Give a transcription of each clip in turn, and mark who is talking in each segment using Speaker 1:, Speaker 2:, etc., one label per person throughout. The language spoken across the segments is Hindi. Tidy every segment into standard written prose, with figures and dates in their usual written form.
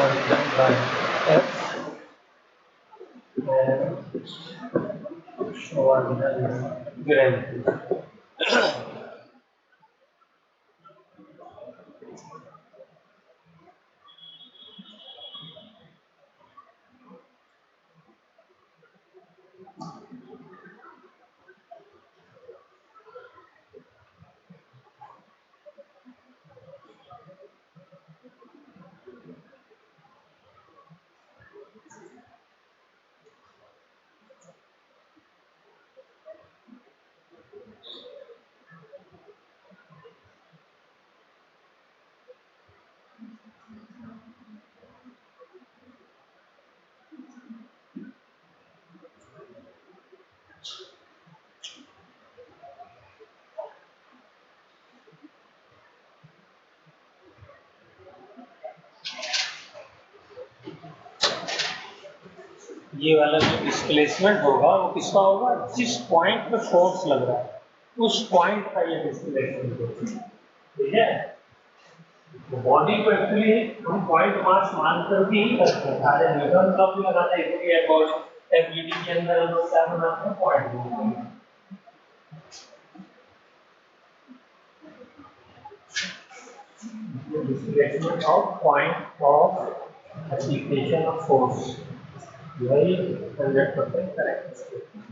Speaker 1: constant by f and show the gravity. ये वाला जो डिस्प्लेसमेंट होगा वो किसका होगा, जिस पॉइंट पे फोर्स लग रहा है उस पॉइंट का ये डिस्प्लेसमेंट होगा, ठीक है। तो बॉडी को एक्चुअली हम पॉइंट मास मान करके ही करते हैं, सारे न्यूटन का भी लगाते हैं, क्योंकि बॉडी एफबीडी के अंदर हम लोग क्या बनाते हैं, point displacement of point of application of force, यही 100% करेक्ट स्टेटमेंट।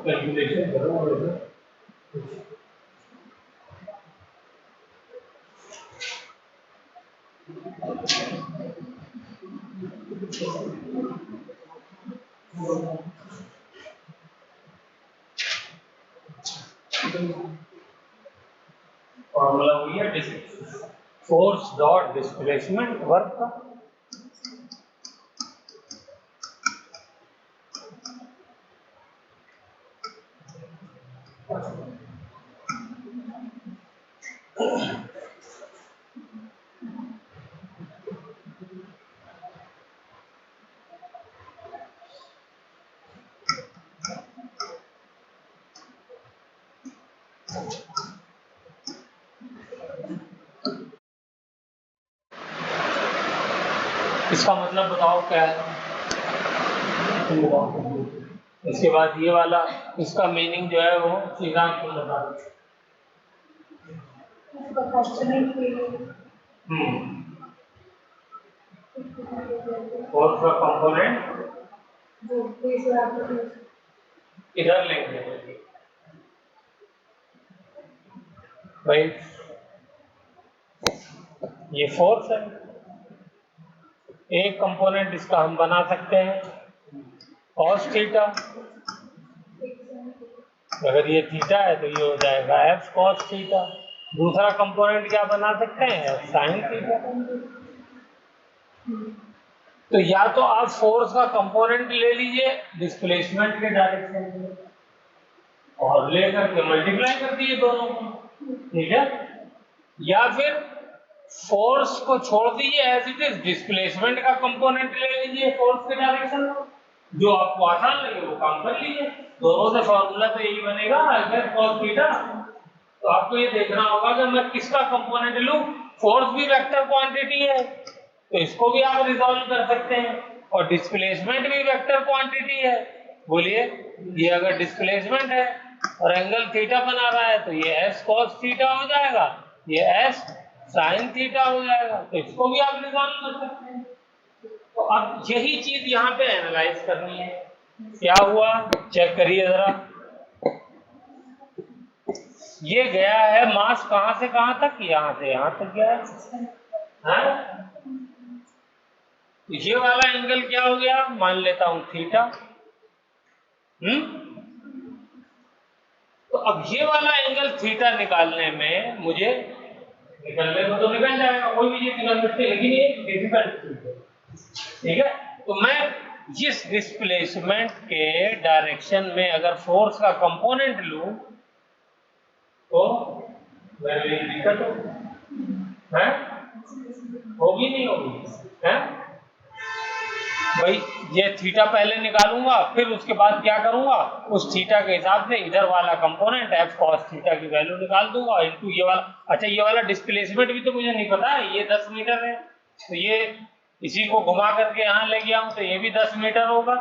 Speaker 1: कैलकुलेशन करो फॉर्मूला वही है, फोर्स डॉट डिस्प्लेसमेंट वर्क का। इसका मतलब बताओ क्या है, इसके बाद ये वाला इसका मीनिंग जो है वो सीधा आपको बता दो। फोर्स का कंपोनेंट इधर लेंगे भाई, ये फोर्स है, एक कंपोनेंट इसका हम बना सकते हैं cos थीटा, अगर ये थीटा है तो ये हो जाएगा f cos थीटा। दूसरा कंपोनेंट क्या बना सकते हैं, sin थीटा। तो या तो आप फोर्स का कंपोनेंट ले लीजिए डिस्प्लेसमेंट के डायरेक्शन में और लेकर के मल्टीप्लाई कर दीजिए दोनों को, ठीक है, या फिर फोर्स को छोड़ दीजिए एज इट इज, डिस्प्लेसमेंट का कंपोनेंट ले लीजिए फोर्स के डायरेक्शन में, जो आपको आसान लगे वो काम कर लीजिए। दोनों से फॉर्मूला तो यही बनेगा, अगर cos थीटा, तो आपको ये देखना होगा कि मैं किसका कंपोनेंट लूं। फोर्स भी वेक्टर क्वांटिटी है तो इसको भी आप रिजॉल्व कर सकते हैं, और डिस्प्लेसमेंट भी वेक्टर क्वांटिटी है। बोलिए, ये अगर डिस्प्लेसमेंट है और एंगल थीटा बना रहा है तो ये s cos थीटा हो जाएगा, ये s sin थीटा हो जाएगा, तो इसको भी आप रिजॉल्व कर सकते हैं। तो अब यही चीज यहाँ पे एनालाइज करनी है। क्या हुआ चेक करिए जरा, ये गया है मास कहां से कहां तक, यहां से यहां तक गया है? ये वाला एंगल क्या हो गया, मान लेता हूं थीटा। तो अब ये वाला एंगल थीटा निकालने में मुझे, निकलने को तो निकल जाएगा, कोई भी चीज निकल सकती है, लेकिन ये डिफिकल्ट है, ठीक है। तो मैं इस डिस्प्लेसमेंट के डायरेक्शन में अगर फोर्स का कंपोनेंट लूं तो मेरी दिक्कत है, होगी नहीं होगी है भाई। ये थीटा पहले निकालूंगा, फिर उसके बाद क्या करूंगा, उस थीटा के हिसाब से इधर वाला कंपोनेंट एफ कॉस थीटा की वैल्यू निकाल दूंगा इनटू ये वाला। अच्छा ये वाला डिस्प्लेसमेंट भी तो मुझे नहीं पता है, ये 10 मीटर है, तो ये इसी को घुमा करके यहाँ ले गया हूँ तो ये भी 10 मीटर होगा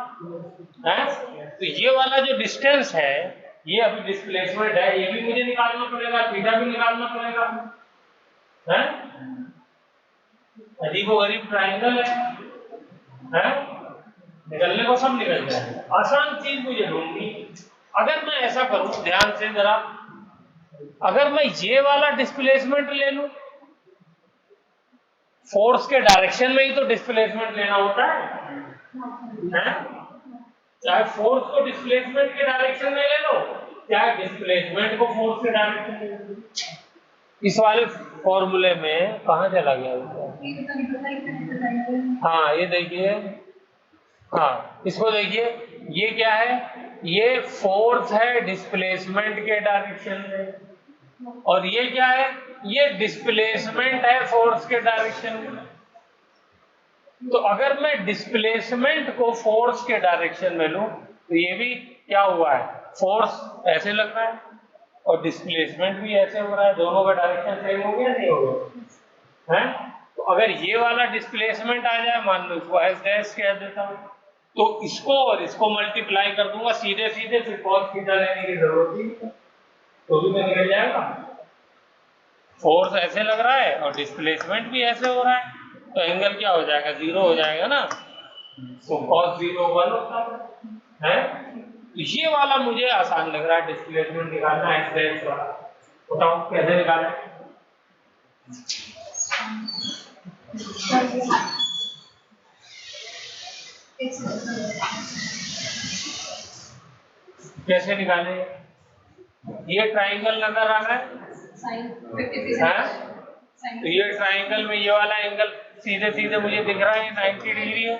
Speaker 1: है। तो ये वाला जो डिस्टेंस है ये अभी डिस्प्लेसमेंट है, ये भी मुझे निकालना पड़ेगा, थीटा भी निकालना पड़ेगा है। अजीबोगरीब ट्राइंगल है, निकलने को सब निकल जाए, आसान चीज मुझे ढूंढनी। अगर मैं ऐसा करूं, ध्यान से जरा, अगर मैं ये वाला डिस्प्लेसमेंट ले लूं, फोर्स के डायरेक्शन में ही तो डिस्प्लेसमेंट लेना होता है? चाहे फोर्स को डिस्प्लेसमेंट के डायरेक्शन में ले लो, चाहे डिस्प्लेसमेंट को फोर्स के डायरेक्शन में ले लो। इस वाले फॉर्मूले में कहाँ चला गया? हाँ ये देखिए, हाँ इसको देखिए, ये क्या है, ये फोर्स है डिस्प्लेसमेंट के डायरेक्शन में, और ये क्या है, ये डिस्प्लेसमेंट है फोर्स के डायरेक्शन में। तो अगर मैं डिस्प्लेसमेंट को फोर्स के डायरेक्शन में लूं तो ये भी क्या हुआ है, फोर्स ऐसे लग रहा है और डिस्प्लेसमेंट भी ऐसे हो रहा है, दोनों का डायरेक्शन सेम हो गया नहीं हो गया है। तो अगर ये वाला डिस्प्लेसमेंट आ जाए, मान लो इसको एस डैश कह देता हूं, तो इसको और इसको मल्टीप्लाई कर दूंगा सीधे सीधे, फिर कॉस थीटा लेने की जरूरत ही नहीं, तो भी तो निकल जाएगा। फोर्स ऐसे लग रहा है और डिस्प्लेसमेंट भी ऐसे हो रहा है, तो एंगल क्या हो जाएगा, 0 हो जाएगा ना, तो cos 0 1 होता है। तो ये वाला मुझे आसान लग रहा है डिस्प्लेसमेंट निकालना है, एस डैश वाला, बताओ कैसे निकालें? कैसे निकालें? ये ट्राइंगल नजर आ रहा है, तो ये ट्राइंगल में ये वाला एंगल सीधे सीधे मुझे दिख रहा है 90 डिग्री है।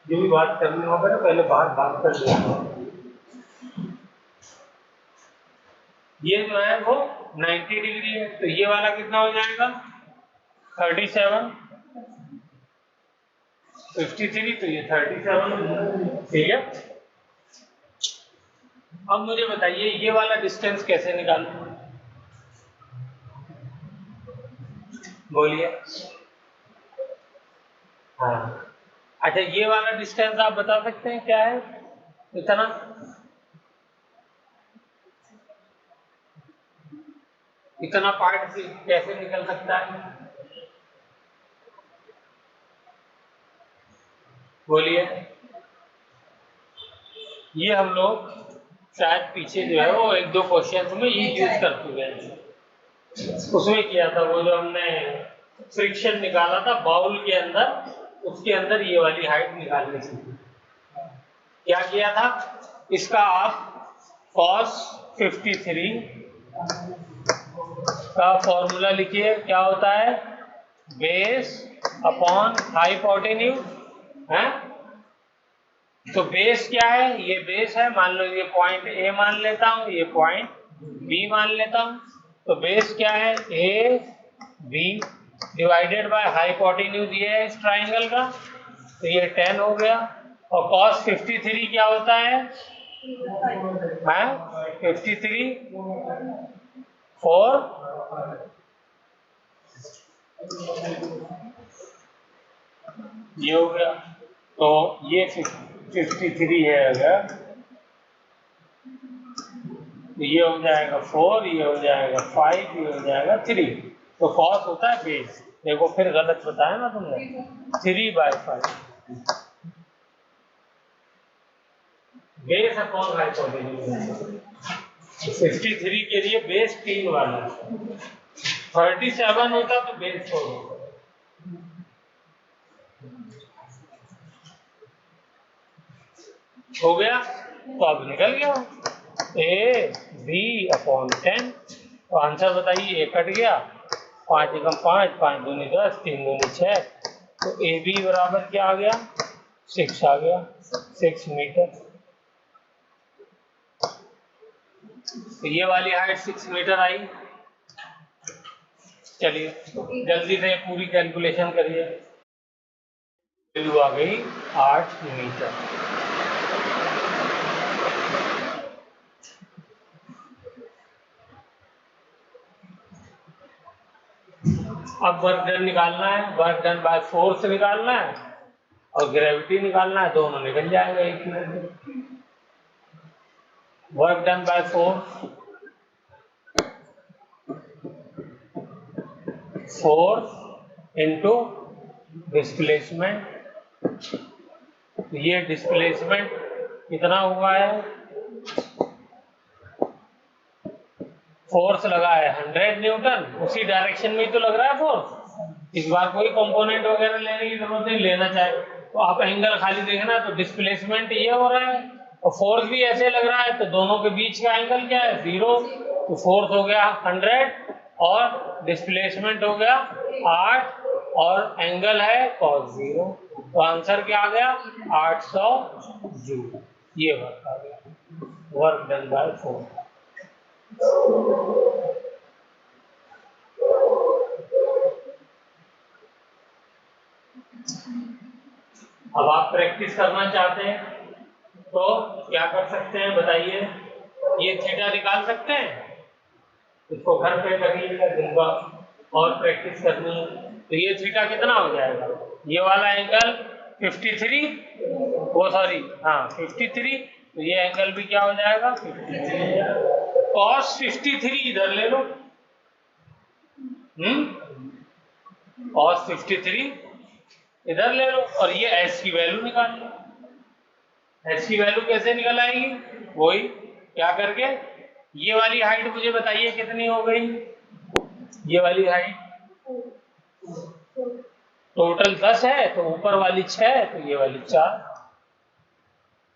Speaker 1: जो भी बात करनी होगा ना पहले बात कर लेना। ये जो है वो 90 डिग्री है, तो ये वाला कितना हो जाएगा, 37, 53, तो ये 37, ठीक है। अब मुझे बताइए ये वाला डिस्टेंस कैसे निकालूं, बोलिए। हाँ अच्छा, ये वाला डिस्टेंस आप बता सकते हैं क्या है, इतना, इतना पार्ट कैसे निकल सकता है, बोलिए। ये हम लोग शायद पीछे जो है वो 1-2 क्वेश्चन में ये यूज कर चुके हैं, उसमें किया था वो जो हमने फ्रिक्शन निकाला था बाउल के अंदर, उसके अंदर ये वाली हाइट निकालनी थी। क्या किया था, इसका आप cos 53 का फॉर्मूला लिखिए, क्या होता है, बेस अपॉन हाइपोटेन्यूज है। तो बेस क्या है, ये बेस है, मान लो ये पॉइंट ए मान लेता हूं, ये पॉइंट बी मान लेता हूं, तो बेस क्या है, A B divided by hypotenuse ये है इस ट्राइंगल का, तो ये 10 हो गया। और cos 53 क्या होता है, 53 4 ये हो गया, तो ये 53 है अगर, तो ये हो जाएगा 4, ये हो जाएगा 5, ये हो जाएगा 3, तो cos होता है बेस। देखो फिर गलत बताया ना तुमने, 3/5 बेस अपॉन हाइपोटेन्यूज। 53 के लिए बेस 3 वाला, 37 होता तो बेस 4 होता। हो गया, तो अब निकल गया ए बी अपॉन 10, तो आंसर बताइए, ए कट गया, 5 एकम 5, 5 दूनी 10, 3 दूनी 6, तो ए बी बराबर क्या आ गया, 6 आ गया, 6 मीटर। तो ये वाली हाइट 6 मीटर आई। चलिए जल्दी से पूरी कैलकुलेशन करिए। वैल्यू आ गई 8 मीटर। अब वर्क डन निकालना है, वर्क डन बाय फोर्स निकालना है और ग्रेविटी निकालना है, दोनों निकल जाएगा एक मिनट में। Work done by force, force into displacement. ये डिस्प्लेसमेंट कितना हुआ है, फोर्स लगा है 100 न्यूटन, उसी डायरेक्शन में ही तो लग रहा है फोर्स। इस बार कोई कंपोनेंट वगैरह लेने की जरूरत नहीं, लेना चाहे तो आप एंगल खाली देखना, तो डिस्प्लेसमेंट ये हो रहा है और फोर्स भी ऐसे लग रहा है, तो दोनों के बीच का एंगल क्या है, 0। तो फोर्स हो गया 100 और डिस्प्लेसमेंट हो गया 8 और एंगल है cos 0। तो आंसर क्या आ गया, 800 जूल। ये वर्क आ गया, वर्क डन बाय फोर्स। अब आप प्रैक्टिस करना चाहते हैं तो क्या कर सकते हैं बताइए, ये थीटा निकाल सकते हैं, इसको घर पे करिएगा दिन भर और प्रैक्टिस करनी है। तो ये थीटा कितना हो जाएगा, ये वाला एंगल 53, वो सॉरी हाँ 53, तो ये एंगल भी क्या हो जाएगा 53। cos 53 इधर ले लो, cos 53 इधर ले लो और ये s की वैल्यू निकाल लो। s की वैल्यू कैसे निकल आएगी, वही क्या करके, ये वाली हाइट मुझे बताइए कितनी हो गई, ये वाली हाइट टोटल 10 है तो ऊपर वाली 6 है तो ये वाली 4।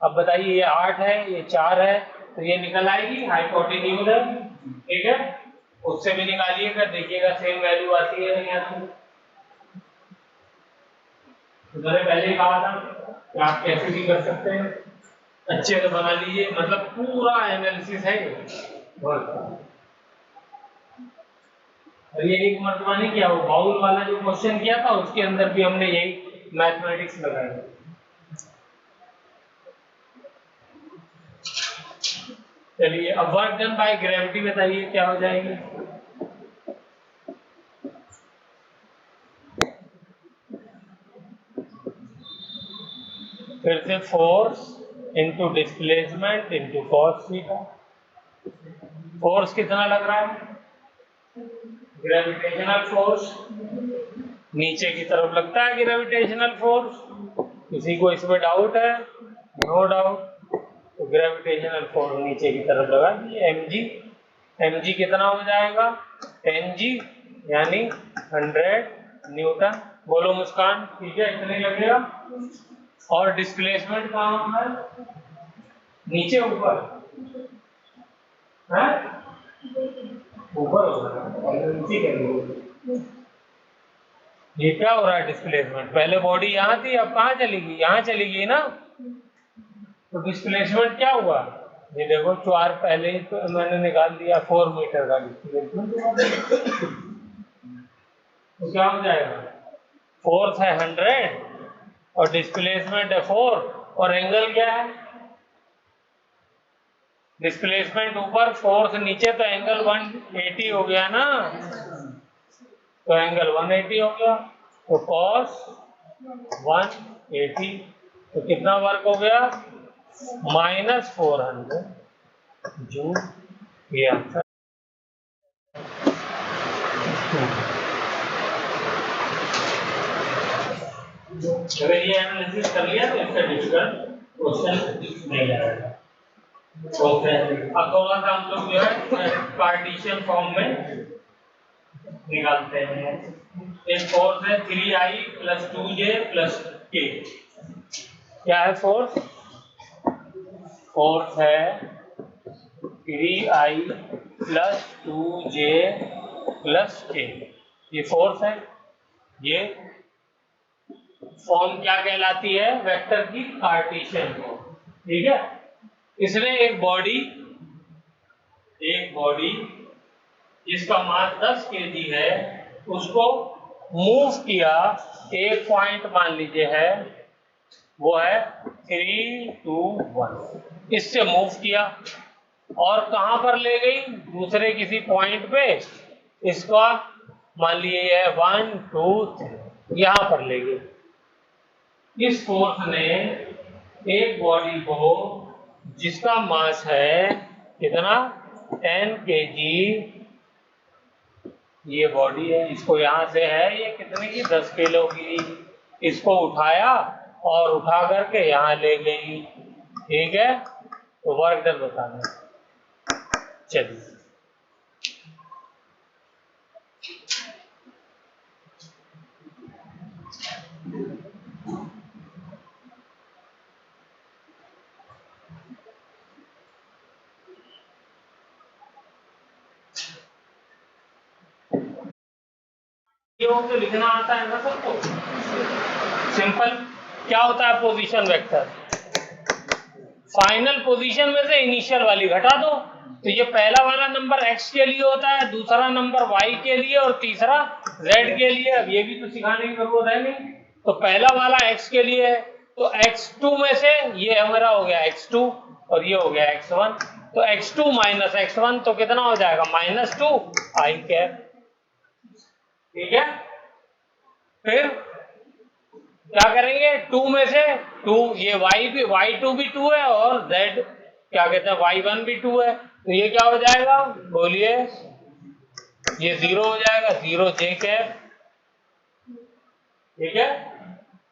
Speaker 1: अब बताइए ये 8 है ये 4 है तो ये निकल आएगी हाइपोटेन्यूज है, ठीक है, उससे भी निकालिएगा, देखिएगा सेम वैल्यू आती है नहीं आती। तो मैंने पहले ही कहा था कि आप कैसे भी कर सकते हैं, अच्छे से बना लीजिए, मतलब पूरा एनालिसिस है बहुत। और ये एक मर्तबा नहीं किया, वो बाउल वाला जो क्वेश्चन किया था उसके अंदर भी हमने यही मैथमेटिक्स लगाया। चलिए अब वर्क डन बाय ग्रेविटी बताइए क्या हो जाएगी। फिर से force into displacement into cos theta. Force कितना लग रहा है, ग्रेविटेशनल फोर्स नीचे की तरफ लगता है, ग्रेविटेशनल फोर्स, किसी को इसमें डाउट है, नो डाउट, तो ग्रेविटेशनल फोर्स नीचे की तरफ लगा दीजिए mg। mg कितना हो जाएगा, 10g यानी 100 न्यूटन। बोलो मुस्कान, ठीक है इतने लगेगा। और डिस्प्लेसमेंट कहाँ होगा, नीचे ऊपर है, ऊपर होगा, नीचे करेंगे। ये क्या हो रहा है डिस्प्लेसमेंट, पहले बॉडी यहाँ थी अब कहाँ चली गई, यहाँ चली गई ना, तो डिस्प्लेसमेंट क्या हुआ, ये देखो 4 पहले ही तो मैंने निकाल दिया, 4 मीटर का डिस्प्लेसमेंट। तो क्या हो जाएगा, फोर्स है 100 और डिस्प्लेसमेंट है 4 और एंगल क्या है, डिस्प्लेसमेंट ऊपर फोर्स नीचे, तो एंगल 180 हो गया ना, तो एंगल 180 हो गया, तो cos 180, तो कितना वर्क हो गया, -400 जूल। ये आंसर। अगर ये एनालिसिस कर लिया तो इसका डिफिकल्ट क्वेश्चन नहीं आएगा। ओके, अब थोड़ा सा हम लोग जो है पार्टीशन फॉर्म में निकालते हैं। एक फोर्स है 3i + 2j + k। क्या है फोर्स, फोर्स है 3i + 2j + k, ये फोर्स है। ये फॉर्म क्या कहलाती है, वेक्टर की कार्टेशियन फॉर्म, ठीक है। इसने एक बॉडी एक बॉडी जिसका मास 10 केजी है उसको मूव किया, एक पॉइंट मान लीजिए है, वो है 3, 2, 1, इससे मूव किया और कहां पर ले गई, दूसरे किसी पॉइंट पे, इसका मान लीजिए है 1, 2, 3, यहां पर ले गई। इस फोर्स ने एक बॉडी को जिसका मास है कितना 10 केजी, ये बॉडी है, इसको यहां से है ये कितने की 10 किलो की, इसको उठाया और उठा करके यहां ले गई। ठीक है, तो वर्क डन बताना। चलिए तो लिखना आता है ना सबको, सिंपल। क्या होता है पोजीशन वेक्टर, फाइनल पोजीशन में से इनिशियल वाली घटा दो। तो ये पहला वाला नंबर x के लिए होता है, दूसरा नंबर y के लिए और तीसरा z के लिए। अब ये भी तो सिखाने की जरूरत है नहीं। तो पहला वाला x के लिए है, तो x2 में से ये हमारा हो गया x2 और ये हो गया x1, तो x2 माइनस x1 तो कितना हो जाएगा -2 i कैप। ठीक है, फिर क्या करेंगे, 2 में से 2, ये y2 भी 2 है और z क्या कहते हैं y1 भी 2 है, तो ये क्या हो जाएगा बोलिए, ये 0 हो जाएगा, 0 j कैप। ठीक है,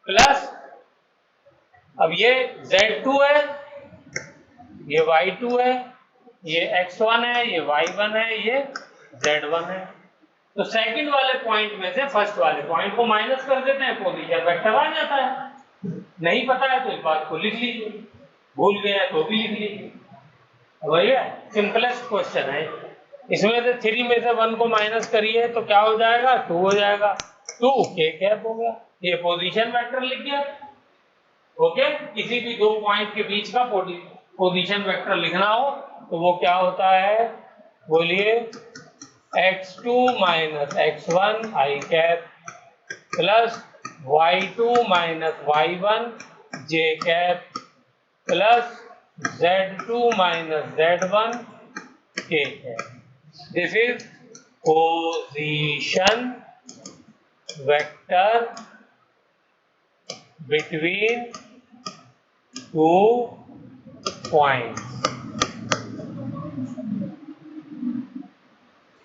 Speaker 1: प्लस अब ये z2 है, ये y2 है, ये x1 है, ये y1 है, ये z1 है। तो सेकंड वाले पॉइंट में से फर्स्ट वाले पॉइंट को माइनस कर देते हैं, पोजीशन वेक्टर आ जाता है। नहीं पता है तो इस बात को लिख लीजिए, भूल गए हैं तो भी लिख लीजिए। भैया सिंपलेस्ट क्वेश्चन है। इसमें से 3 में से 1 को माइनस करिए तो क्या हो जाएगा 2 हो जाएगा, 2 k कैप हो गया, ये पोजीशन वेक्टर लिख गया। ओके, किसी भी दो पॉइंट के बीच का पोजीशन वेक्टर लिखना हो तो वो क्या होता है बोलिए, x2 minus x1 i cap plus y2 minus y1 j cap plus z2 minus z1 k cap. This is position vector between two points.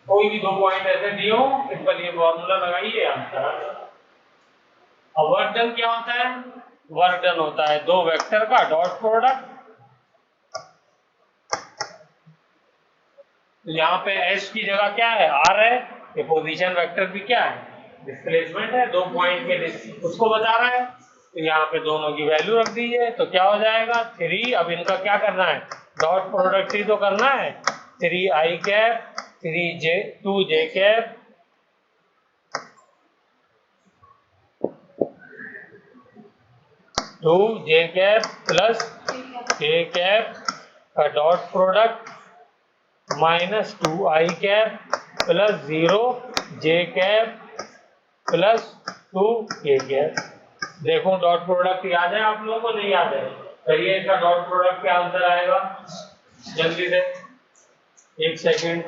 Speaker 1: कोई भी दो पॉइंट ऐसे दिए हो, इस पर ये फॉर्मूला लगाइए आंसर। अब वर्क डन क्या होता है, वर्क डन होता है दो वेक्टर का डॉट प्रोडक्ट। तो यहाँ पे एस की जगह क्या है आर है, ये पोजीशन वेक्टर भी क्या है डिस्प्लेसमेंट है, दो पॉइंट के उसको बता रहा है। तो यहाँ पे दोनों की वैल्यू रख दीजिए तो क्या हो जाएगा 3। अब इनका क्या करना है, डॉट प्रोडक्ट ही तो करना है, 3 i cap 2 j cap plus k cap का dot product minus 2 i cap plus 0 j cap plus 2 k cap. देखो डॉट प्रोडक्ट याद है आप लोगों को, नहीं याद है, करिए इसका डॉट प्रोडक्ट क्या आंसर आएगा जल्दी से, 1 सेकेंड।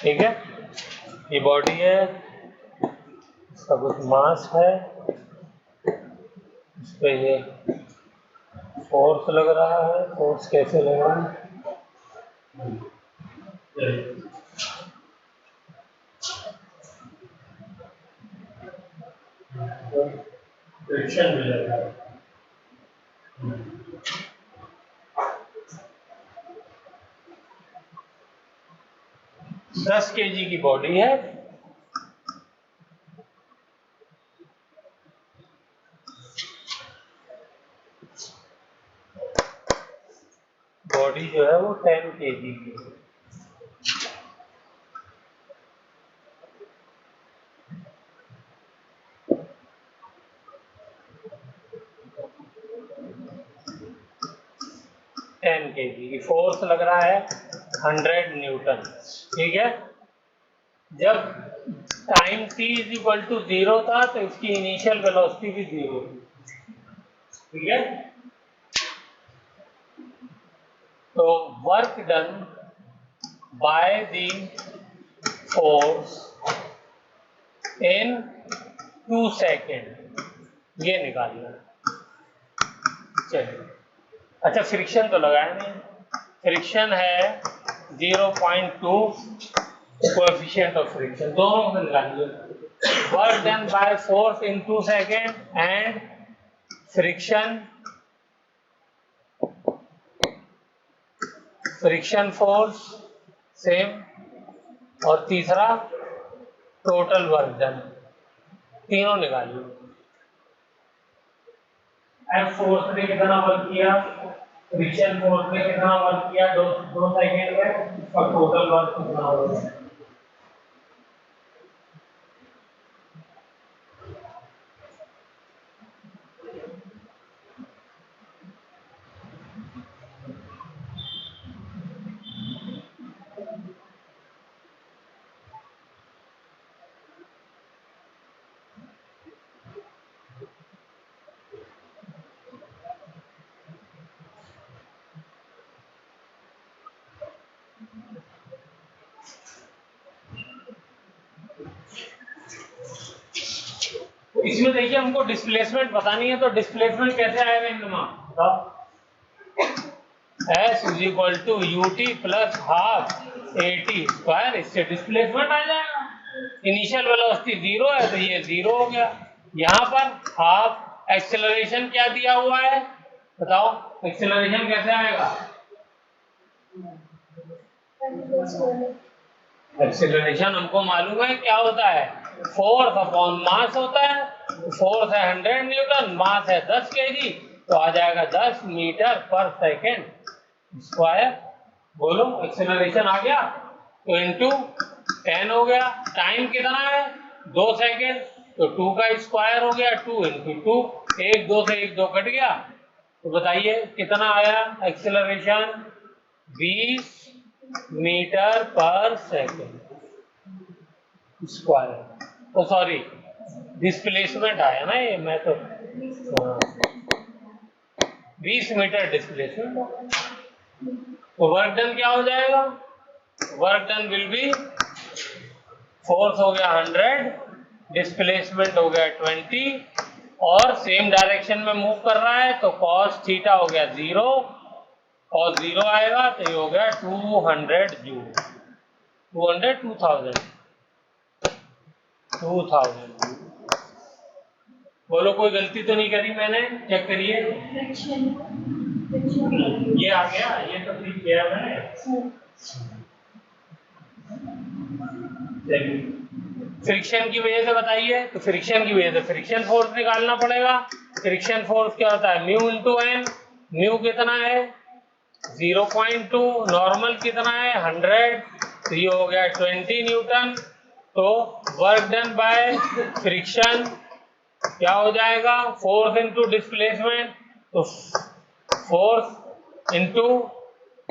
Speaker 1: ठीक है, ये बॉडी है, इसका कुछ मास है, इस पे ये फोर्स लग रहा है, फोर्स कैसे लगा, फ्रिक्शन मिलेगा। 10 केजी की बॉडी है, 10 kg की। की फोर्स लग रहा है 100 न्यूटन। ठीक है, जब time t is equal to 0 था तो इसकी इनिशियल वेलोसिटी भी 0 थी। ठीक है, तो work done by the force in 2 second ये निकालना। चलिए, अच्छा फ्रिक्शन तो लगाया नहीं, फ्रिक्शन है 0.2 कोएफिशिएंट ऑफ फ्रिक्शन, दोनों को निकालिए। Work done by force in 2 second and friction force same, और तीसरा टोटल वर्क डन, तीनों निकालिए। एफ फोर्स ने कितना वर्क किया, फ्रिक्शन फोर्स ने कितना वर्क किया 2 सेकेंड में, और टोटल वर्क कितना होगा। इसमें देखिए हमको डिस्प्लेसमेंट बतानी है, तो डिस्प्लेसमेंट कैसे आएगा इनमें बताओ। S is equal to u t plus half a t square, इससे डिस्प्लेसमेंट आ जाएगा। इनिशियल वेलोसिटी 0 है तो ये 0 हो गया। यहाँ पर हाफ एक्सेलरेशन क्या दिया हुआ है बताओ, एक्सेलरेशन कैसे आएगा। एक्सेलरेशन हमको मालूम है क्या होता है, फोर्स अपॉन मास होता है। फोर्स है 100 न्यूटन, मास है 10 केजी, तो आ जाएगा 10 मीटर पर सेकेंड स्क्वायर। बोलो एक्सेलरेशन आ गया, तो इनटू 10 हो गया। टाइम कितना है 2 सेकेंड, तो 2 का स्क्वायर हो गया, 2 इंटू 2, 1 2 से 1 2 कट गया, तो बताइए कितना आया एक्सेलरेशन, 20 मीटर पर सेकेंड स्क्वायर। तो सॉरी डिस्प्लेसमेंट आया ना ये, मैं तो 20 मीटर डिस्प्लेसमेंट। तो वर्क डन क्या हो जाएगा, work done will be, force हो गया 100, डिस्प्लेसमेंट हो गया 20, और सेम डायरेक्शन में मूव कर रहा है तो cos थीटा हो गया 0, और 0 आएगा तो ये हो गया 200 जूल। 200 2000 बोलो कोई गलती तो नहीं करी मैंने, चेक करिए। ये आ गया, ये तो ठीक किया मैंने। फ्रिक्शन की वजह से बताइए, तो फ्रिक्शन की वजह से फ्रिक्शन फोर्स निकालना पड़ेगा। फ्रिक्शन फोर्स क्या होता है, म्यू इंटू एन। म्यू कितना है 0.2, नॉर्मल कितना है 100, तो ये हो गया 20 न्यूटन। तो वर्क डन बाय फ्रिक्शन क्या हो जाएगा, फोर्स इंटू डिस्प्लेसमेंट, तो force into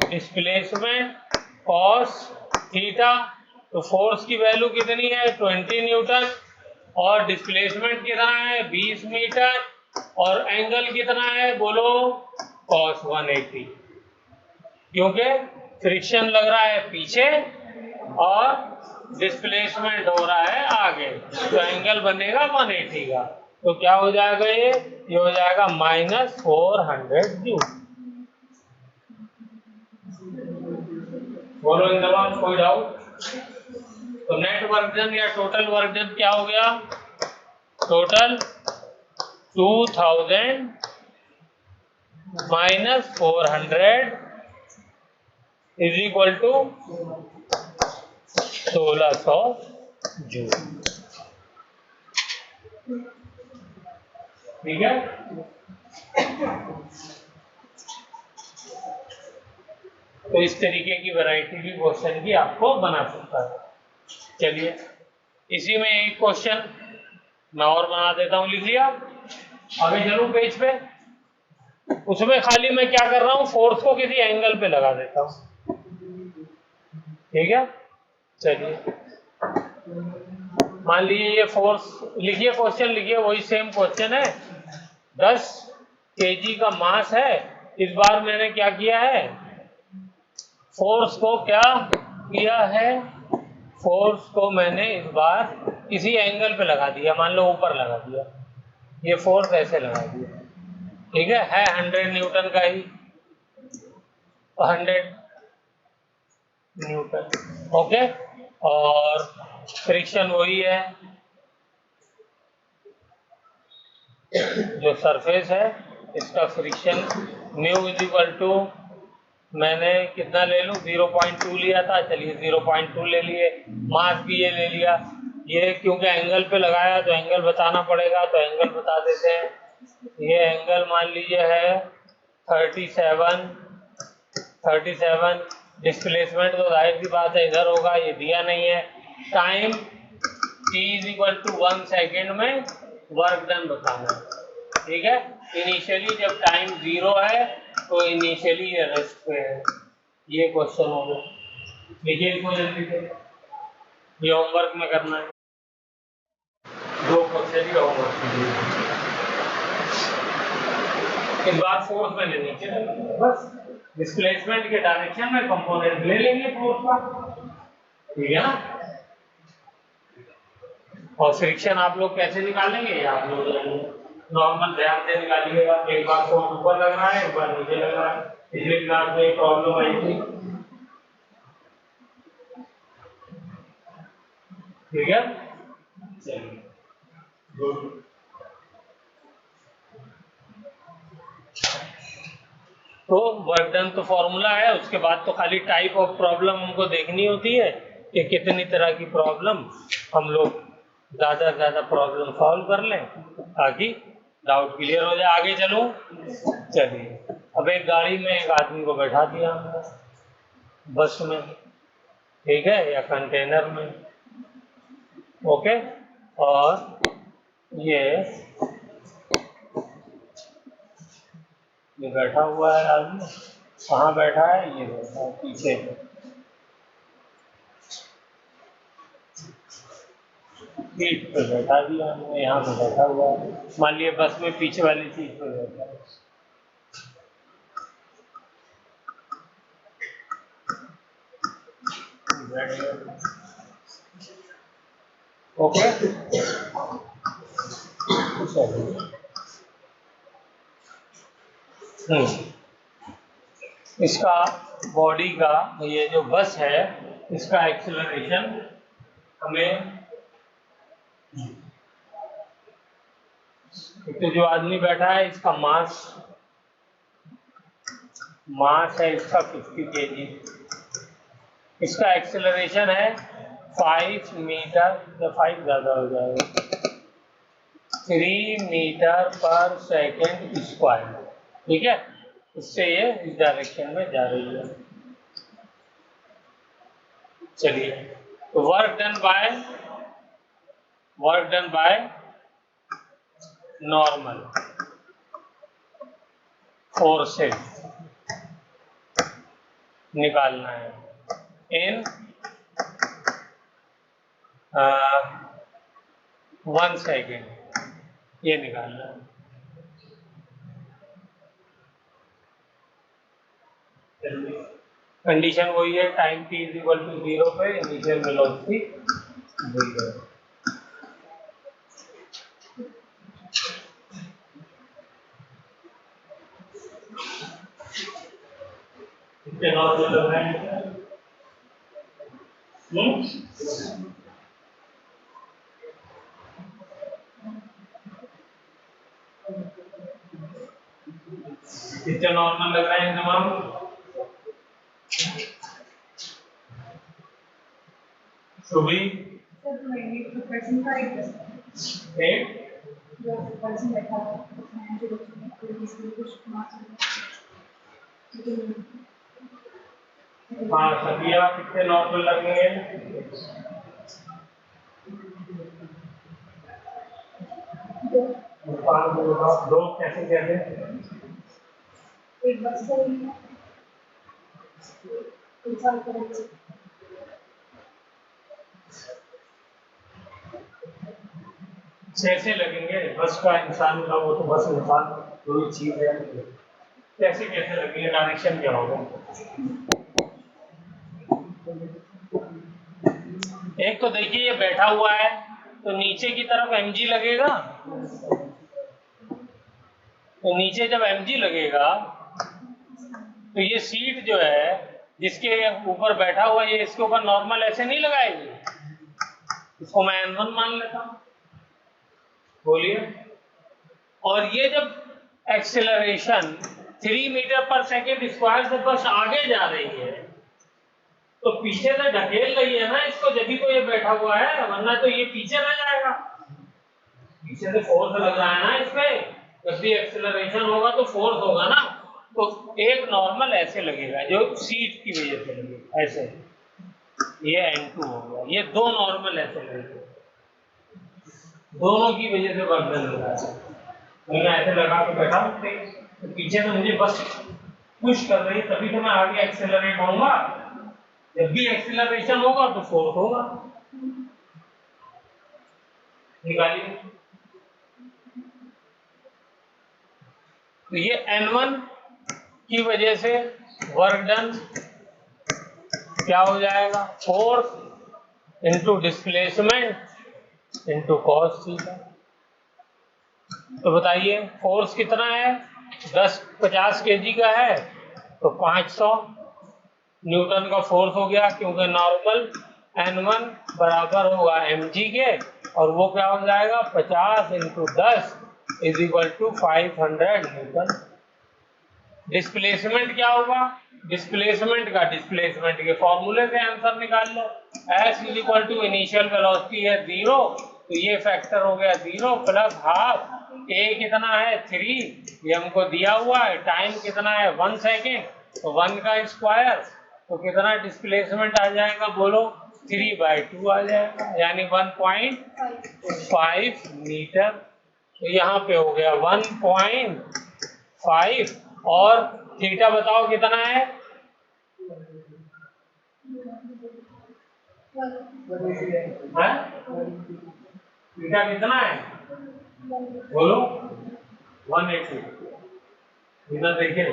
Speaker 1: displacement cos theta. तो फोर्स की वैल्यू कितनी है 20 न्यूटन, और डिस्प्लेसमेंट कितना है 20 मीटर, और एंगल कितना है बोलो कॉस 180, क्योंकि फ्रिक्शन लग रहा है पीछे और डिस्प्लेसमेंट हो रहा है आगे, तो एंगल बनेगा 180 का। तो क्या हो जाएगा ये हो जाएगा -400 जूल। बोलो इन दबाव कोई डाउट। तो नेट वर्क डन या टोटल वर्क डन क्या हो गया, total 2000 -400 is equal to 1600 joule. ठीक है, तो इस तरीके की वैरायटी भी क्वेश्चन की आपको बना सकता है। चलिए इसी में एक क्वेश्चन मैं और बना देता हूं, लिख लिया। आगे चलूं पेज पे, उसमें खाली मैं क्या कर रहा हूं, फोर्स को किसी एंगल पे लगा देता हूं। ठीक है, चलिए मान लीजिए ये फोर्स, लिखिए क्वेश्चन लिखिए, वही सेम क्वेश्चन है। 10 kg का मास है। इस बार मैंने क्या किया है, फोर्स को क्या किया है, फोर्स को मैंने इस बार किसी एंगल पे लगा दिया, मान लो ऊपर लगा दिया, ये फोर्स ऐसे लगा दिया। ठीक है 100 न्यूटन का ही, 100 न्यूटन। ओके, और फ्रिक्शन वही है, जो सरफेस है इसका friction mu is equal to, मैंने कितना ले लूं, 0.2 लिया था, चलिए 0.2 ले लिए। मास भी ये ले लिया, ये क्योंकि एंगल पे लगाया तो एंगल बताना पड़ेगा, तो एंगल बता देते हैं। ये एंगल मान लीजिए है 37। डिस्प्लेसमेंट तो जाहिर सी बात है इधर होगा, ये दिया नहीं है। Time t is equal to 1 second में वर्क डन बताना है। ठीक है, इनिशियली जब टाइम 0 है तो इनिशियली ये रेस्ट पे है। ये क्वेश्चन हो गया, देखिए इसको जल्दी से, ये होमवर्क में करना है, 2 क्वेश्चन ही होमवर्क कीजिए। इस बार फोर्स में लेनी चाहिए, बस डिस्प्लेसमेंट के डायरेक्शन में कंपोनेंट ले लेंगे फोर्स का। ठीक है ना, और फ्रिक्शन आप लोग कैसे निकालेंगे, आप लोग नॉर्मल ध्यान से निकालिएगा। एक बार फोर्स ऊपर लग रहा है, एक बार नीचे लग रहा है, पिछले क्लास में प्रॉब्लम आई थी। ठीक है, चलिए गुड। तो वर्क डन तो फॉर्मूला है, उसके बाद तो खाली टाइप ऑफ प्रॉब्लम हमको देखनी होती है कि कितनी तरह की प्रॉब्लम हम लोग ज़्यादा से ज़्यादा प्रॉब्लम सॉल्व कर लें ताकि डाउट क्लियर हो जाए। आगे चलो, चलिए अब एक गाड़ी में एक आदमी को बैठा दिया हमने, बस में, ठीक है, या कंटेनर में। ओके, और ये बैठा हुआ है आदमी, कहाँ बैठा है, ये बैठा है पीछे, सीट पे बैठा दिया हमने, यहाँ पे बैठा हुआ है। मान लिया बस में पीछे वाली सीट पे बैठा है। ओके, इसका बॉडी का, ये जो बस है इसका एक्सेलरेशन हमें, तो जो आदमी बैठा है इसका मास है इसका 50 kg, इसका एक्सेलरेशन है 5 मीटर, या 5 ज़्यादा हो जाएगा, 3 मीटर पर सेकेंड स्क्वायर। ठीक है, इससे ये इस डायरेक्शन में जा रही है। चलिए, तो work done by normal forces निकालना है इन 1 सेकेंड, ये निकालना है। कंडीशन वही है, time t is equal to 0 पे इनिशियल वेलोसिटी 0। कितने नॉर्मल लग रहे हैं? कितने नॉर्मल लग रहे हैं तमाम? सुबह 8
Speaker 2: जो
Speaker 1: हाँ सबिया कितने नॉर्मल लगेंगे? दो कैसे कहते हैं?
Speaker 2: एक बस से इंसान करेंगे।
Speaker 1: कैसे लगेंगे? बस का इंसान का, वो तो बस इंसान कोई चीज है, कैसे कैसे लगेंगे? डायरेक्शन क्या होगा? एक तो देखिए ये बैठा हुआ है तो नीचे की तरफ mg लगेगा, तो नीचे जब mg लगेगा तो ये सीट जो है जिसके ऊपर बैठा हुआ है, ये इसके ऊपर नॉर्मल ऐसे नहीं लगाएगी, इसको मैं n1 मान लेता हूं। बोलिए। और ये जब एक्सेलरेशन 3 मीटर पर सेकेंड स्क्वायर से बस आगे जा रही है तो पीछे से ढकेल रही है ना इसको, जब तो ये बैठा हुआ है, वरना तो ये पीछे रह जाएगा। पीछे से फोर्स लग रहा है ना इस पे, जब भी एक्सेलरेशन होगा तो फोर्स होगा ना, तो एक नॉर्मल ऐसे लगेगा जो सीट की वजह से लगेगा ऐसे, ये n2 हो गया। ये दो नॉर्मल ऐसे लगेगा, दोनों की वजह से वर्क लग रहा है। मैं ऐसे लगा के बैठा हूं तो पीछे से मुझे बस पुश कर रही है, तभी तो मैं आगे एक्सेलरेट होऊंगा। जब भी एक्सेलरेशन होगा तो फोर्स होगा। निकालिए। तो ये n1 की वजह से वर्क डन क्या हो जाएगा? Force into displacement into cos theta. तो बताइए फोर्स कितना है? 50 kg का है तो 500 न्यूटन का फोर्स हो गया, क्योंकि नॉर्मल n1 बराबर होगा mg के, और वो क्या हो जाएगा? 50 into 10 is equal to 500 newton. Displacement क्या होगा? डिस्प्लेसमेंट का डिस्प्लेसमेंट के फॉर्मूले से आंसर निकाल लो। s is equal to initial velocity है 0, तो ये फैक्टर हो गया 0 प्लस हाफ, a कितना है 3, ये हमको दिया हुआ है, टाइम कितना है 1 सेकेंड, तो 1 का स्क्वायर, तो कितना डिस्प्लेसमेंट आ जाएगा बोलो? 3/2 आ जाएगा, यानी 1.5 मीटर। तो यहाँ पे हो गया 1.5, और थीटा बताओ कितना है? थीटा कितना है बोलो? 180। इधर देखिए,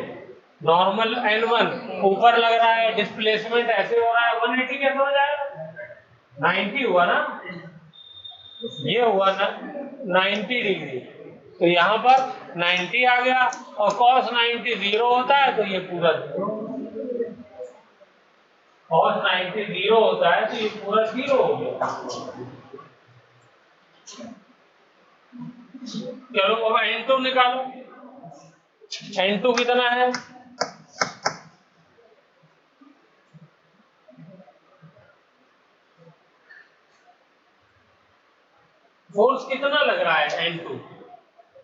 Speaker 1: नॉर्मल n1 ऊपर लग रहा है, डिस्प्लेसमेंट ऐसे हो रहा है, 180 कैसे हो जाएगा? 90 हुआ ना, ये हुआ ना 90 डिग्री, तो यहाँ पर 90 आ गया, और cos 90 0 होता है तो ये पूरा 0, cos 90 0 होता है तो ये पूरा 0 हो गया। चलो अब n2 निकालो। n2 कितना है? फोर्स कितना लग रहा है n2?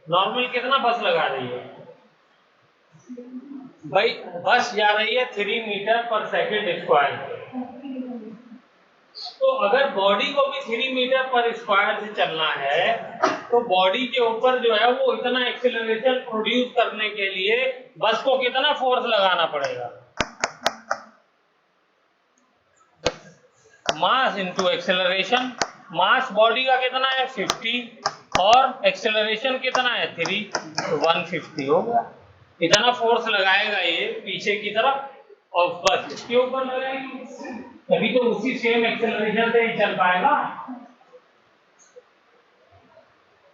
Speaker 1: नॉर्मल कितना बस लगा रही है भाई? बस जा रही है 3 मीटर पर सेकेंड स्क्वायर, तो अगर बॉडी को भी 3 मीटर पर स्क्वायर से चलना है तो बॉडी के ऊपर जो है वो इतना एक्सेलरेशन प्रोड्यूस करने के लिए बस को कितना फोर्स लगाना पड़ेगा? Mass into acceleration. Mass body का कितना है 50, और एक्सेलरेशन कितना है 3, तो 150 हो गया। इतना फोर्स लगाएगा ये पीछे की तरफ, और बस इसके ऊपर लगाएगी, तभी तो उसी सेम एक्सेलरेशन से ही चल पाएगा।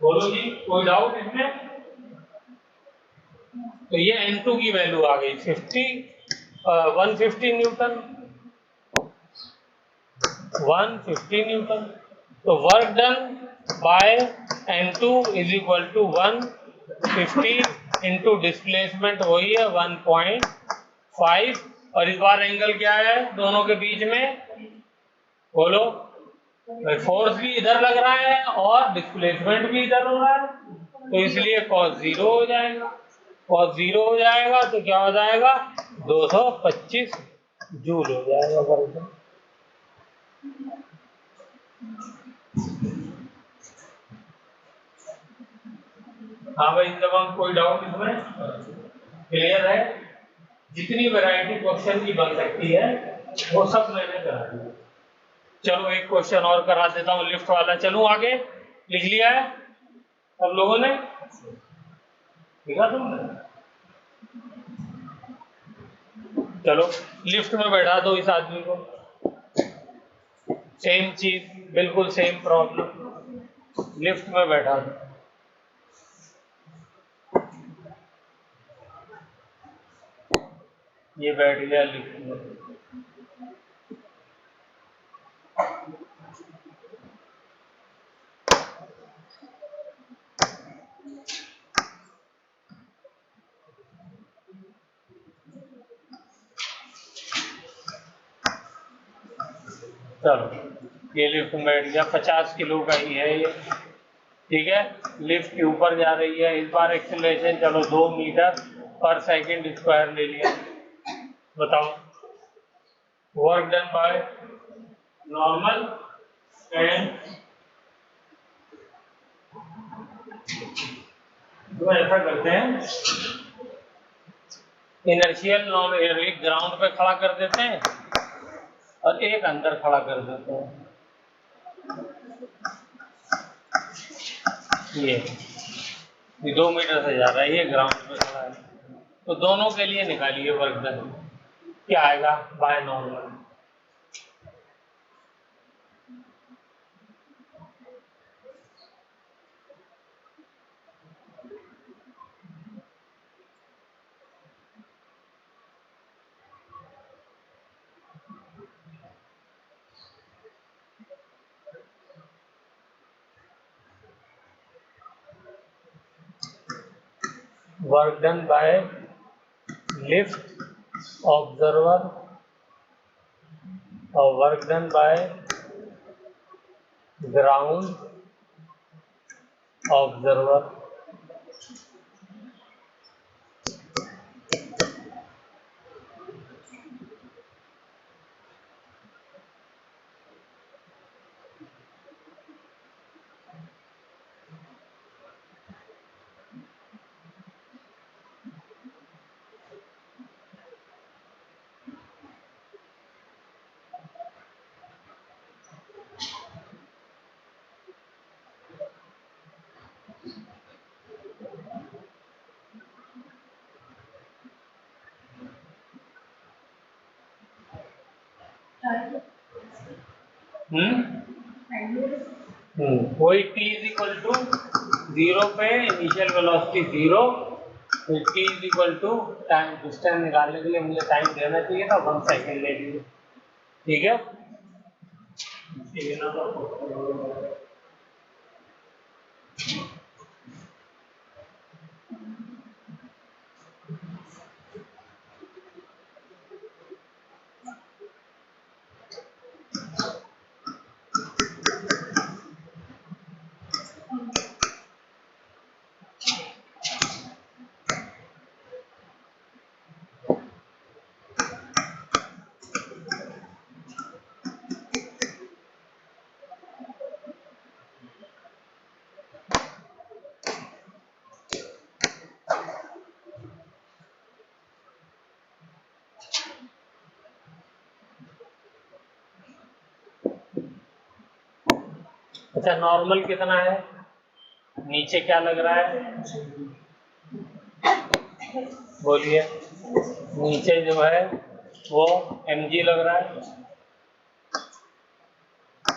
Speaker 1: बोलो जी, कोई डाउट इसमें? तो ये n2 की वैल्यू आ गई 150 न्यूटन, 150 न्यूटन। तो work done by n2 is equal to 150 into displacement वही है 1.5, और इस बार एंगल क्या है दोनों के बीच में बोलो? फोर्स भी इधर लग रहा है और डिस्प्लेसमेंट भी इधर हो रहा है, तो इसलिए cos 0 हो जाएगा। cos 0 हो जाएगा तो क्या हो जाएगा? 225 जूल हो जाएगा वर्क डन। हाँ भाई जब कोई डाउट इसमें क्लियर है? जितनी वैरायटी क्वेश्चन की बन सकती है वो सब मैंने करा दी। चलो एक क्वेश्चन और करा देता हूँ लिफ्ट वाला। चलूं आगे? लिख लिया है सब लोगों ने? लिखा तुमने? चलो लिफ्ट में बैठा दो इस आदमी को। सेम चीज, बिल्कुल सेम प्रॉब्लम। लिफ्ट में बैठा दो। ये बैठ गया लिफ्ट में। चलो ये लिफ्ट में बैठ गया, 50 किलो का ही है ये, ठीक है। लिफ्ट के ऊपर जा रही है। इस बार एक्सेलरेशन चलो 2 मीटर पर सेकंड स्क्वायर ले लिया। बताओ work done by normal and, तो ऐसा करते हैं इनर्शियल नॉन एयरलिक ग्राउंड पे खड़ा कर देते हैं और एक अंदर खड़ा कर देते हैं। ये 2 मीटर से जा रहा है, ये ग्राउंड पे खड़ा है। तो दोनों के लिए निकालिए वर्क डन। क्या आएगा by normal? Work done by lift observer और work done by ground observer. वही t इज इक्वल टू 0 पे इनिशियल वेलोसिटी 0, फिर t is equal to time, distance निकालने के लिए मुझे टाइम देना चाहिए था 1 सेकेंड ले लीजिए, ठीक है। अच्छा नॉर्मल कितना है? नीचे क्या लग रहा है? बोलिए। नीचे जो है वो mg लग रहा है।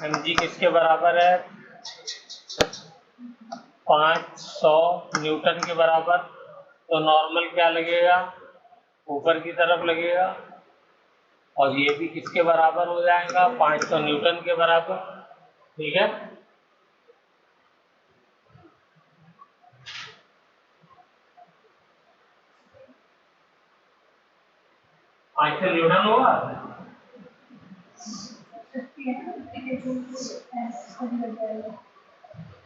Speaker 1: mg किसके बराबर है? 500 न्यूटन के बराबर। तो नॉर्मल क्या लगेगा? ऊपर की तरफ लगेगा और ये भी किसके बराबर हो जाएगा? 500 न्यूटन के बराबर, ठीक है। न्यूटन होगा।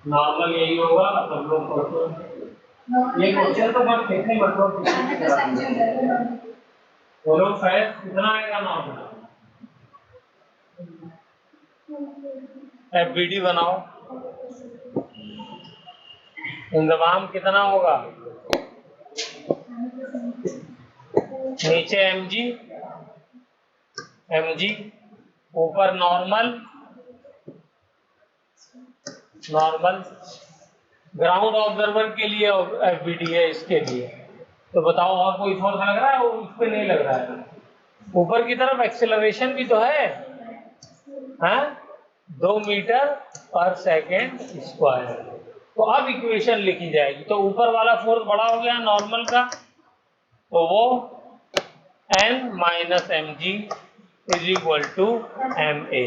Speaker 1: नॉर्मल यही होगा, सब लोग ये क्वेश्चन तो बस देखने मतलब बोलो फैज कितना आएगा नॉर्मल? एफबीडी बनाओ, इंतजाम कितना होगा? नीचे mg, mg ऊपर नॉर्मल, नॉर्मल ग्राउंड ऑब्जर्वर के लिए एफबीडी है इसके लिए। तो बताओ और कोई फोर्स लग रहा है? वो उस पर नहीं लग रहा है। ऊपर की तरफ एक्सेलरेशन भी तो है, हाँ? 2 मीटर पर सेकेंड स्क्वायर। तो अब इक्वेशन लिखी जाएगी। तो ऊपर वाला फोर्स बड़ा हो गया नॉर्मल का, तो वो n minus m g is equal to m a.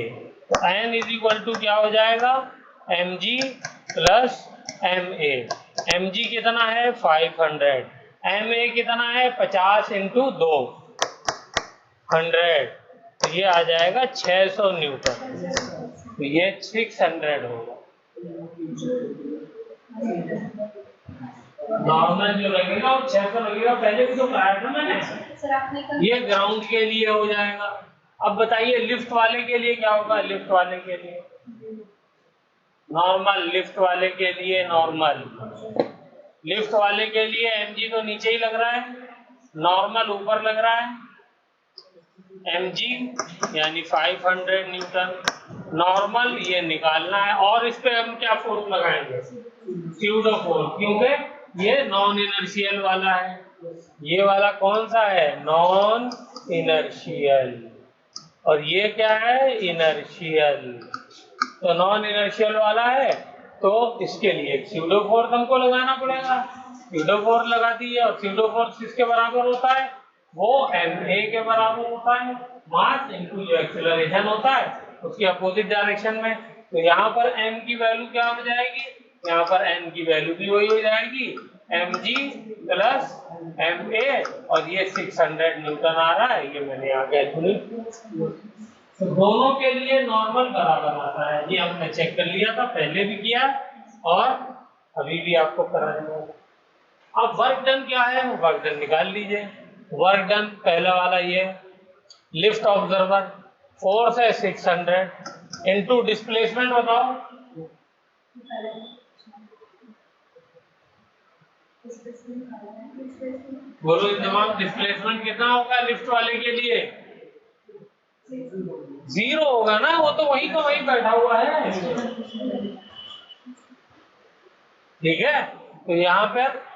Speaker 1: तो n इज इक्वल टू क्या हो जाएगा? M g plus m a. M g कितना है? 500। एम ए कितना है? 50 इंटू 2 100। तो ये आ जाएगा 600 न्यूटन। तो ये 600 होगा। नॉर्मल जो लगेगा वो 600 लगेगा। पहले भी तो कराया था मैंने।
Speaker 2: सर आपने कल
Speaker 1: ये ग्राउंड के लिए हो जाएगा। अब बताइए लिफ्ट वाले के लिए क्या होगा? लिफ्ट वाले के लिए नॉर्मल, लिफ्ट वाले के लिए नॉर्मल, लिफ्ट वाले के लिए एमजी तो नीचे ही लग रहा है, नॉर्मल ऊपर लग रहा है। mg यानी 500 न्यूटन। नॉर्मल ये निकालना है और इस पे हम क्या फोर्स लगाएंगे? स्यूडो फोर्स, क्योंकि ये नॉन इनर्शियल वाला है। ये वाला कौन सा है? Non inertial. और ये क्या है? इनर्शियल। तो नॉन इनर्शियल वाला है तो इसके लिए स्यूडो फोर्स हमको लगाना पड़ेगा। स्यूडो फोर्स लगा दिए और स्यूडो फोर्स किसके बराबर होता है? वो ma के बराबर होता है, मास इनटू जो एक्सेलरेशन होता है उसकी अपोजिट डायरेक्शन में। तो यहाँ पर m की वैल्यू क्या हो जाएगी? यहाँ पर n की वैल्यू भी वही हो जाएगी, mg प्लस ma। और ये 600 न्यूटन आ रहा है, ये मैंने यहाँ कैलकुलेट किया। तो दोनों के लिए नॉर्मल बराबर आता है। ये हमने चेक कर लिया था, पहले भी किया और अभी भी आपको करा दूंगा। अब वर्क डन क्या है? वो वर्क डन निकाल लीजिए। वर्क डन पहला वाला ये लिफ्ट ऑब्जर्वर, फोर्स है 600 इनटू डिस्प्लेसमेंट बताओ। बोलो इंतजाम, डिस्प्लेसमेंट कितना होगा लिफ्ट वाले के लिए? 0 होगा ना, वो तो वही का वही बैठा हुआ है। ठीक है, तो यहाँ पर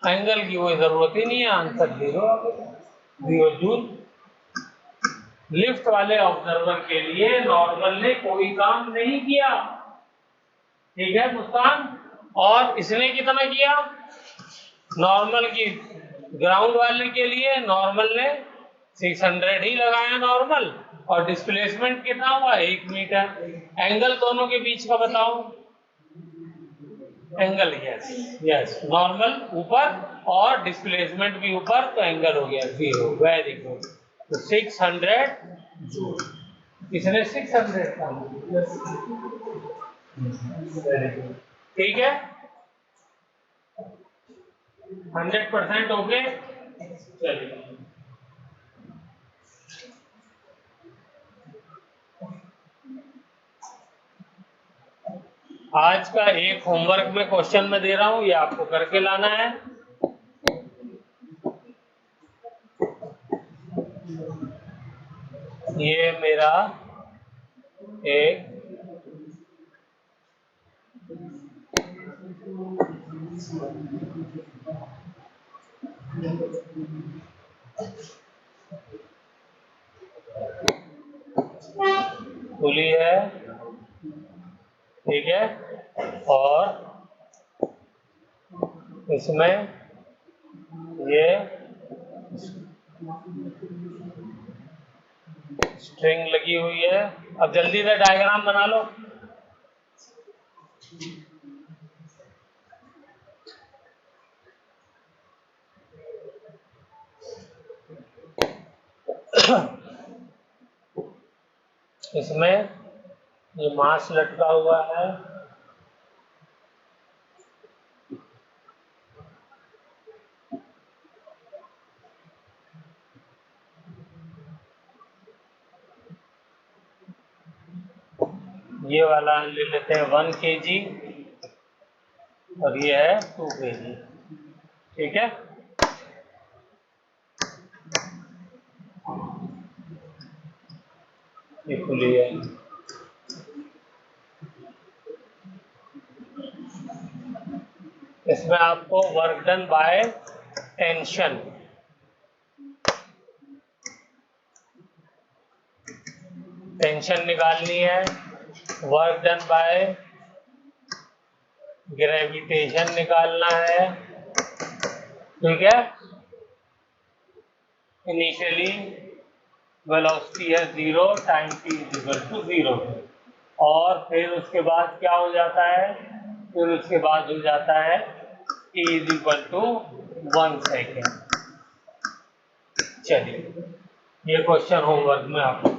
Speaker 1: एंगल की कोई जरूरत ही नहीं है, आंसर 0 जूल। लिफ्ट वाले ऑब्जर्वर के लिए नॉर्मल ने कोई काम नहीं किया। ठीक है मुस्कान, और इसने कितना किया? नॉर्मल की ग्राउंड वाले के लिए नॉर्मल ने 600 ही लगाया नॉर्मल, और डिस्प्लेसमेंट कितना हुआ? 1 मीटर। एंगल दोनों के बीच का बताओ। एंगल यस नॉर्मल ऊपर और डिस्प्लेसमेंट भी ऊपर, तो एंगल हो गया 0। Very good. तो 600 जूल। इसने 600 का। ठीक है, 100% ओके। चलिए आज का एक होमवर्क में क्वेश्चन में दे रहा हूं, ये आपको करके लाना है। ये मेरा एक पुली है, ठीक है, और इसमें ये स्ट्रिंग लगी हुई है। अब जल्दी से डायग्राम बना लो। इसमें ये मास लटका हुआ है, ये वाला ले लेते हैं 1 kg और ये है 2 kg। ठीक है, ये खुली है। इसमें आपको वर्क डन बाय टेंशन निकालनी है, वर्क डन बाय ग्रेविटेशन निकालना है। ठीक है, इनिशियली वेलोसिटी है 0, टाइम t = 0 और फिर उसके बाद क्या हो जाता है, फिर उसके बाद हो जाता है t = 1 सेकेंड। चलिए, ये क्वेश्चन होमवर्क में आपको